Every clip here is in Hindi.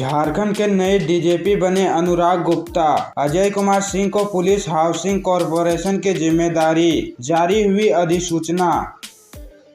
झारखंड के नए डीजीपी बने अनुराग गुप्ता। अजय कुमार सिंह को पुलिस हाउसिंग कॉरपोरेशन की जिम्मेदारी, जारी हुई अधिसूचना।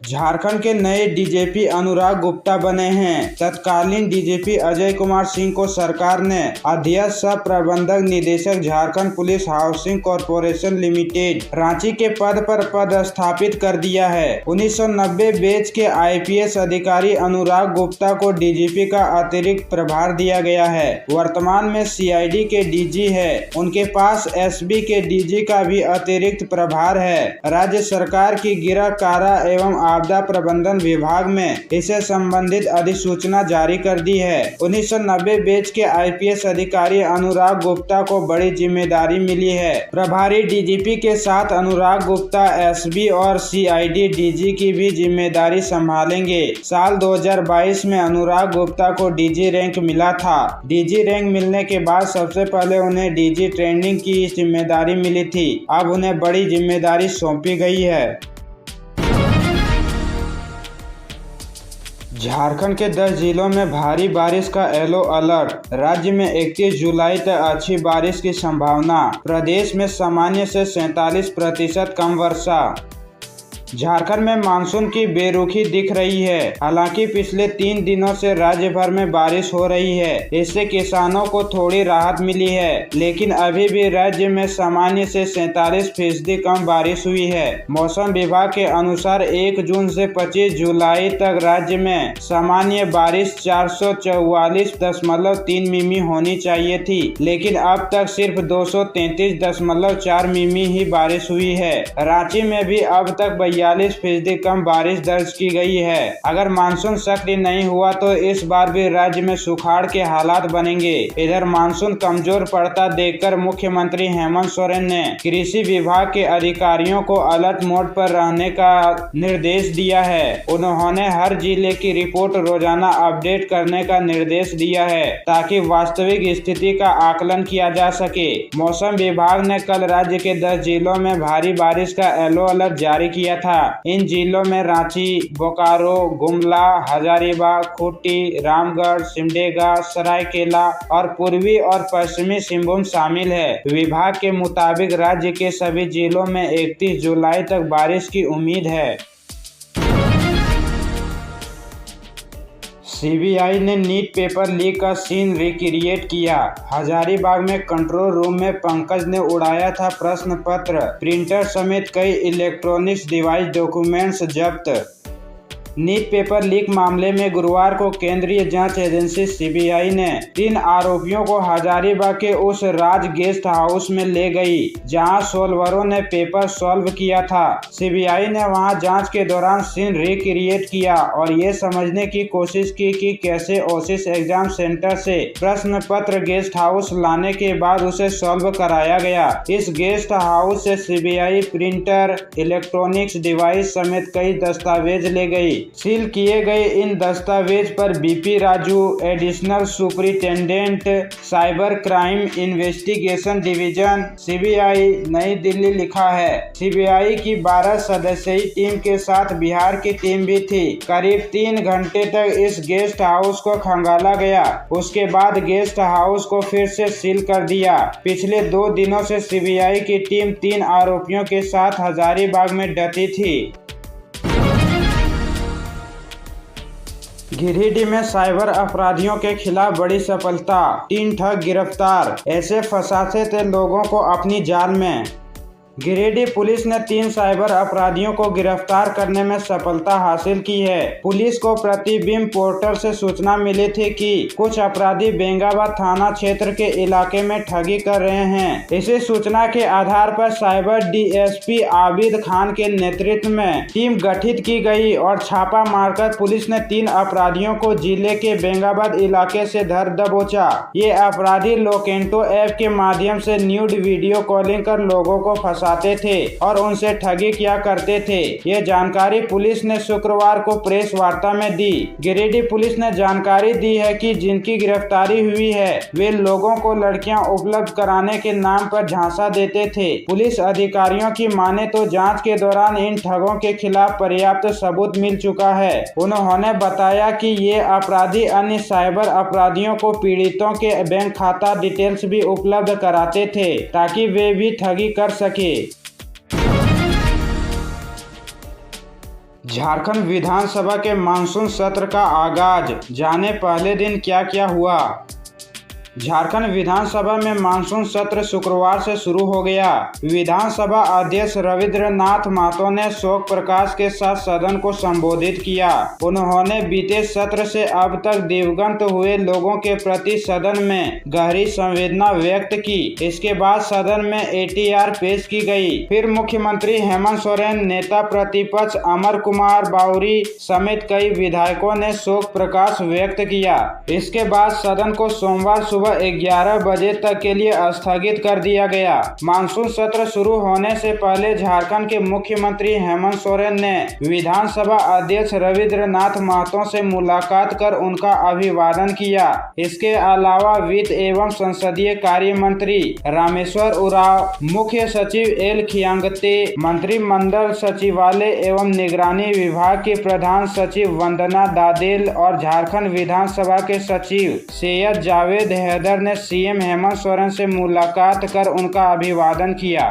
झारखंड के नए डीजीपी अनुराग गुप्ता बने हैं। तत्कालीन डीजीपी अजय कुमार सिंह को सरकार ने अध्यक्ष सह प्रबंधक निदेशक Jharkhand police housing corporation limited Ranchi के पद पर पदस्थापित कर दिया है। 1990 बैच के आईपीएस अधिकारी अनुराग गुप्ता को डीजीपी का अतिरिक्त प्रभार दिया गया है। वर्तमान में सीआईडी के डीजी है। उनके पास एसबी के डीजी का भी अतिरिक्त प्रभार है। राज्य सरकार की गृह कारा एवं आपदा प्रबंधन विभाग में इसे संबंधित अधिसूचना जारी कर दी है। 1990 बैच के आईपीएस अधिकारी अनुराग गुप्ता को बड़ी जिम्मेदारी मिली है। प्रभारी डीजीपी के साथ अनुराग गुप्ता एसबी और सीआईडी डीजी की भी जिम्मेदारी संभालेंगे। साल 2022 में अनुराग गुप्ता को डीजी रैंक मिला था। डीजी रैंक मिलने के बाद सबसे पहले उन्हें डीजी ट्रेनिंग की जिम्मेदारी मिली थी। अब उन्हें बड़ी जिम्मेदारी सौंपी गई है। झारखंड के 10 जिलों में भारी बारिश का येलो अलर्ट। राज्य में 31 जुलाई तक अच्छी बारिश की संभावना। प्रदेश में सामान्य से 47% कम वर्षा। झारखंड में मानसून की बेरुखी दिख रही है। हालांकि पिछले 3 दिनों से राज्य भर में बारिश हो रही है। इससे किसानों को थोड़ी राहत मिली है, लेकिन अभी भी राज्य में सामान्य से 47% कम बारिश हुई है। मौसम विभाग के अनुसार 1 जून से 25 जुलाई तक राज्य में सामान्य बारिश 444.3 मिमी होनी चाहिए थी, लेकिन अब तक सिर्फ 233.4 मिमी ही बारिश हुई है। रांची में भी अब तक 42% कम बारिश दर्ज की गई है। अगर मानसून सक्रिय नहीं हुआ तो इस बार भी राज्य में सुखाड़ के हालात बनेंगे। इधर मानसून कमजोर पड़ता देखकर मुख्यमंत्री हेमंत सोरेन ने कृषि विभाग के अधिकारियों को अलर्ट मोड पर रहने का निर्देश दिया है। उन्होंने हर जिले की रिपोर्ट रोजाना अपडेट करने का निर्देश दिया है, ताकि वास्तविक स्थिति का आकलन किया जा सके। मौसम विभाग ने कल राज्य के 10 जिलों में भारी बारिश का येलो अलर्ट जारी किया था। इन जिलों में रांची, बोकारो, गुमला, हजारीबाग, खूंटी, रामगढ़, सिमडेगा, सरायकेला और पूर्वी और पश्चिमी सिंहभूम शामिल है। विभाग के मुताबिक राज्य के सभी जिलों में 31 जुलाई तक बारिश की उम्मीद है। सीबीआई ने नीट पेपर लीक का सीन रिक्रिएट किया। हजारीबाग में कंट्रोल रूम में पंकज ने उड़ाया था प्रश्न पत्र, प्रिंटर समेत कई इलेक्ट्रॉनिक्स डिवाइस, डॉक्यूमेंट्स जब्त। नीट पेपर लीक मामले में गुरुवार को केंद्रीय जांच एजेंसी सीबीआई ने 3 आरोपियों को हजारीबाग के उस राज गेस्ट हाउस में ले गई, जहां सोल्वरों ने पेपर सॉल्व किया था। सीबीआई ने वहां जांच के दौरान सीन रिक्रिएट किया और ये समझने की कोशिश की कि कैसे ओसिस एग्जाम सेंटर से प्रश्न पत्र गेस्ट हाउस लाने के बाद उसे सॉल्व कराया गया। इस गेस्ट हाउस से सीबीआई प्रिंटर, इलेक्ट्रॉनिक्स डिवाइस समेत कई दस्तावेज ले गई। सील किए गए इन दस्तावेज पर BP Raju, additional superintendent cyber crime investigation division, CBI, नई दिल्ली लिखा है। सीबीआई की 12 सदस्यीय टीम के साथ बिहार की टीम भी थी। करीब 3 घंटे तक इस गेस्ट हाउस को खंगाला गया। उसके बाद गेस्ट हाउस को फिर से सील कर दिया। पिछले 2 दिनों से सीबीआई की टीम 3 आरोपियों के साथ हजारीबाग में डटी थी। गिरिडीह में साइबर अपराधियों के खिलाफ बड़ी सफलता, 3 ठग गिरफ्तार। ऐसे फंसाते थे लोगों को अपनी जाल में। गिरिडीह पुलिस ने 3 साइबर अपराधियों को गिरफ्तार करने में सफलता हासिल की है। पुलिस को प्रतिबिंब पोर्टल से सूचना मिली थी कि कुछ अपराधी बेंगाबाद थाना क्षेत्र के इलाके में ठगी कर रहे हैं। इसी सूचना के आधार पर साइबर डीएसपी आबिद खान के नेतृत्व में टीम गठित की गई और छापा मारकर पुलिस ने 3 अपराधियों को जिले के बेंगाबाद इलाके से धर दबोचा। ये अपराधी लोकेंटो ऐप के माध्यम से न्यूड वीडियो कॉलिंग कर लोगों को फंसा फंसाते थे और उनसे ठगी किया करते थे। ये जानकारी पुलिस ने शुक्रवार को प्रेस वार्ता में दी। गिरिडीह पुलिस ने जानकारी दी है कि जिनकी गिरफ्तारी हुई है वे लोगों को लड़कियां उपलब्ध कराने के नाम पर झांसा देते थे। पुलिस अधिकारियों की माने तो जांच के दौरान इन ठगों के खिलाफ पर्याप्त सबूत मिल चुका है। उन्होंने बताया कि ये अपराधी अन्य साइबर अपराधियों को पीड़ितों के बैंक खाता डिटेल्स भी उपलब्ध कराते थे ताकि वे भी ठगी कर सके। झारखंड विधानसभा के मानसून सत्र का आगाज, जाने पहले दिन क्या क्या हुआ। झारखंड विधानसभा में मानसून सत्र शुक्रवार से शुरू हो गया। विधानसभा अध्यक्ष रविंद्रनाथ महतो ने शोक प्रकाश के साथ सदन को संबोधित किया। उन्होंने बीते सत्र से अब तक दिवंगत हुए लोगों के प्रति सदन में गहरी संवेदना व्यक्त की। इसके बाद सदन में एटीआर पेश की गई। फिर मुख्यमंत्री हेमंत सोरेन, नेता प्रतिपक्ष अमर कुमार बाउरी समेत कई विधायकों ने शोक प्रकाश व्यक्त किया। इसके बाद सदन को सोमवार सुबह 11 बजे तक के लिए स्थगित कर दिया गया। मानसून सत्र शुरू होने से पहले झारखंड के मुख्यमंत्री हेमंत सोरेन ने विधानसभा अध्यक्ष रविंद्रनाथ महतो से मुलाकात कर उनका अभिवादन किया। इसके अलावा वित्त एवं संसदीय कार्य मंत्री रामेश्वर उरांव, मुख्य सचिव एल खियांगते, मंत्रिमंडल सचिवालय एवं निगरानी विभाग की प्रधान सचिव वंदना दादेल और झारखंड विधानसभा के सचिव सैयद जावेद हैदर ने सीएम हेमंत सोरेन से मुलाकात कर उनका अभिवादन किया।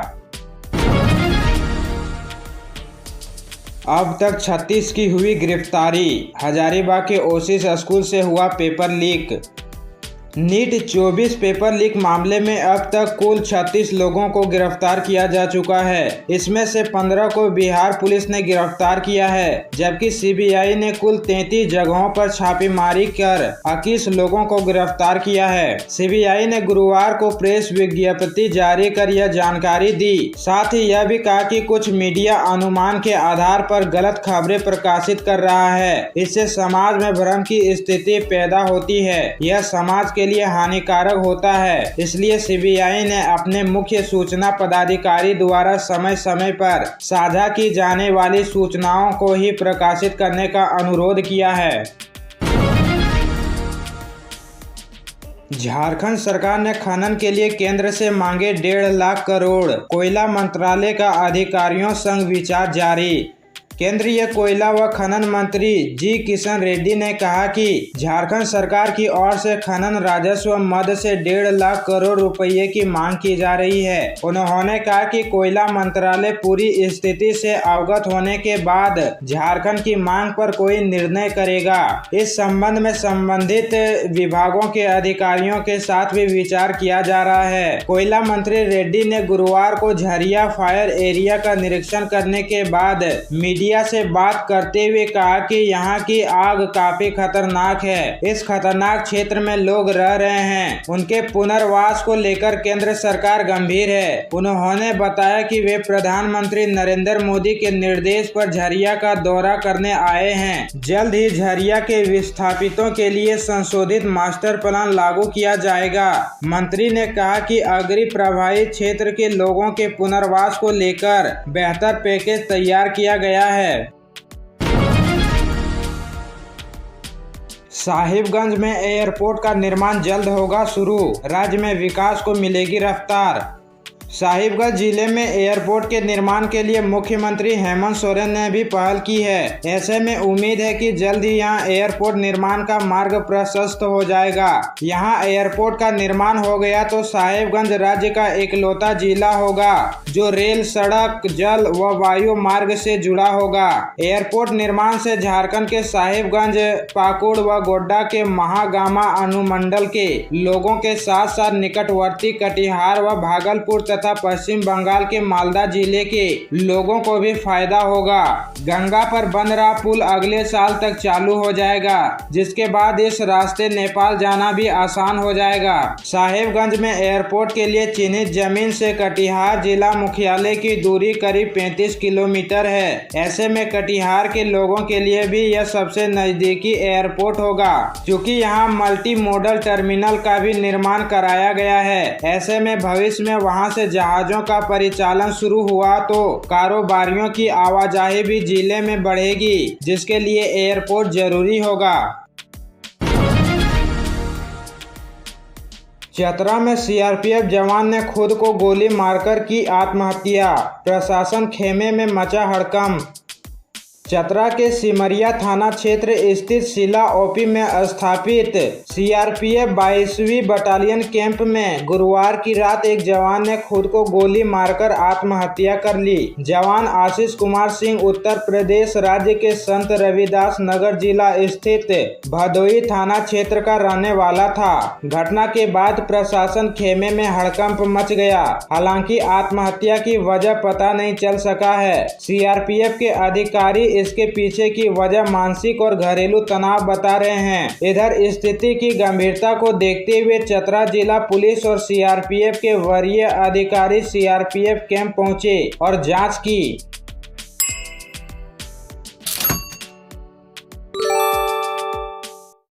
अब तक 36 की हुई गिरफ्तारी। हजारीबाग के ओसिस स्कूल से हुआ paper leak. NEET 24 paper leak मामले में अब तक कुल 36 लोगों को गिरफ्तार किया जा चुका है। इसमें से 15 को बिहार पुलिस ने गिरफ्तार किया है, जबकि सीबीआई ने कुल 33 जगहों पर छापेमारी कर 21 लोगों को गिरफ्तार किया है। सीबीआई ने गुरुवार को प्रेस विज्ञप्ति जारी कर यह जानकारी दी। साथ ही यह भी कहा कि कुछ मीडिया अनुमान के आधार पर गलत खबरें प्रकाशित कर रहा है। इससे समाज में भ्रम की स्थिति पैदा होती है। यह समाज के लिए हानिकारक होता है। इसलिए सीबीआई ने अपने मुख्य सूचना पदाधिकारी द्वारा समय समय पर साझा की जाने वाली सूचनाओं को ही प्रकाशित करने का अनुरोध किया है। झारखंड सरकार ने खनन के लिए केंद्र से मांगे 1.5 लाख करोड़। कोयला मंत्रालय का अधिकारियों संग विचार जारी। केंद्रीय कोयला व खनन मंत्री जी किशन रेड्डी ने कहा कि झारखंड सरकार की ओर से खनन राजस्व मद से 1.5 लाख करोड़ रुपए की मांग की जा रही है। उन्होंने कहा कि कोयला मंत्रालय पूरी स्थिति से अवगत होने के बाद झारखंड की मांग पर कोई निर्णय करेगा। इस संबंध में संबंधित विभागों के अधिकारियों के साथ भी विचार किया जा रहा है। कोयला मंत्री रेड्डी ने गुरुवार को झरिया फायर एरिया का निरीक्षण करने के बाद मीडिया से बात करते हुए कहा कि यहाँ की आग काफी खतरनाक है। इस खतरनाक क्षेत्र में लोग रह रहे हैं। उनके पुनर्वास को लेकर केंद्र सरकार गंभीर है। उन्होंने बताया कि वे प्रधानमंत्री नरेंद्र मोदी के निर्देश पर झरिया का दौरा करने आए हैं। जल्द ही झरिया के विस्थापितों के लिए संशोधित मास्टर प्लान लागू किया जाएगा। मंत्री ने कहा कि अग्नि प्रभावित क्षेत्र के लोगों के पुनर्वास को लेकर बेहतर पैकेज तैयार किया गया है। साहिबगंज में एयरपोर्ट का निर्माण जल्द होगा शुरू। राज्य में विकास को मिलेगी रफ्तार। साहिबगंज जिले में एयरपोर्ट के निर्माण के लिए मुख्यमंत्री हेमंत सोरेन ने भी पहल की है। ऐसे में उम्मीद है कि जल्द ही यहां एयरपोर्ट निर्माण का मार्ग प्रशस्त हो जाएगा। यहां एयरपोर्ट का निर्माण हो गया तो साहिबगंज राज्य का इकलौता जिला होगा जो रेल, सड़क, जल व वायु मार्ग से जुड़ा होगा। एयरपोर्ट निर्माण से झारखंड के साहिबगंज, पाकुड़ व गोड्डा के महागामा अनुमंडल के लोगों के साथ साथ निकटवर्ती कटिहार व भागलपुर तथा पश्चिम बंगाल के मालदा जिले के लोगों को भी फायदा होगा। गंगा पर बन रहा पुल अगले साल तक चालू हो जाएगा, जिसके बाद इस रास्ते नेपाल जाना भी आसान हो जाएगा। साहिबगंज में एयरपोर्ट के लिए चिन्हित जमीन से कटिहार जिला मुख्यालय की दूरी करीब 35 किलोमीटर है। ऐसे में कटिहार के लोगों के लिए भी यह सबसे नजदीकी एयरपोर्ट होगा, क्योंकि यहाँ मल्टी मॉडल टर्मिनल का भी निर्माण कराया गया है। ऐसे में भविष्य में वहाँ से जहाजों का परिचालन शुरू हुआ तो कारोबारियों की आवाजाही भी जिले में बढ़ेगी, जिसके लिए एयरपोर्ट जरूरी होगा। चतरा में सीआरपीएफ जवान ने खुद को गोली मारकर की आत्महत्या, प्रशासन खेमे में मचा हड़कंप। चतरा के सिमरिया थाना क्षेत्र स्थित शिला ओपी में स्थापित सीआरपीएफ 22वीं बटालियन कैंप में गुरुवार की रात एक जवान ने खुद को गोली मारकर आत्महत्या कर ली। जवान आशीष कुमार सिंह उत्तर प्रदेश राज्य के संत रविदास नगर जिला स्थित भदोई थाना क्षेत्र का रहने वाला था। घटना के बाद प्रशासन खेमे में हड़कंप मच गया। हालांकि आत्महत्या की वजह पता नहीं चल सका है। सीआरपीएफ के अधिकारी इसके पीछे की वजह मानसिक और घरेलू तनाव बता रहे हैं। इधर स्थिति की गंभीरता को देखते हुए चतरा जिला पुलिस और सीआरपीएफ के वरीय अधिकारी सीआरपीएफ कैंप पहुंचे और जांच की।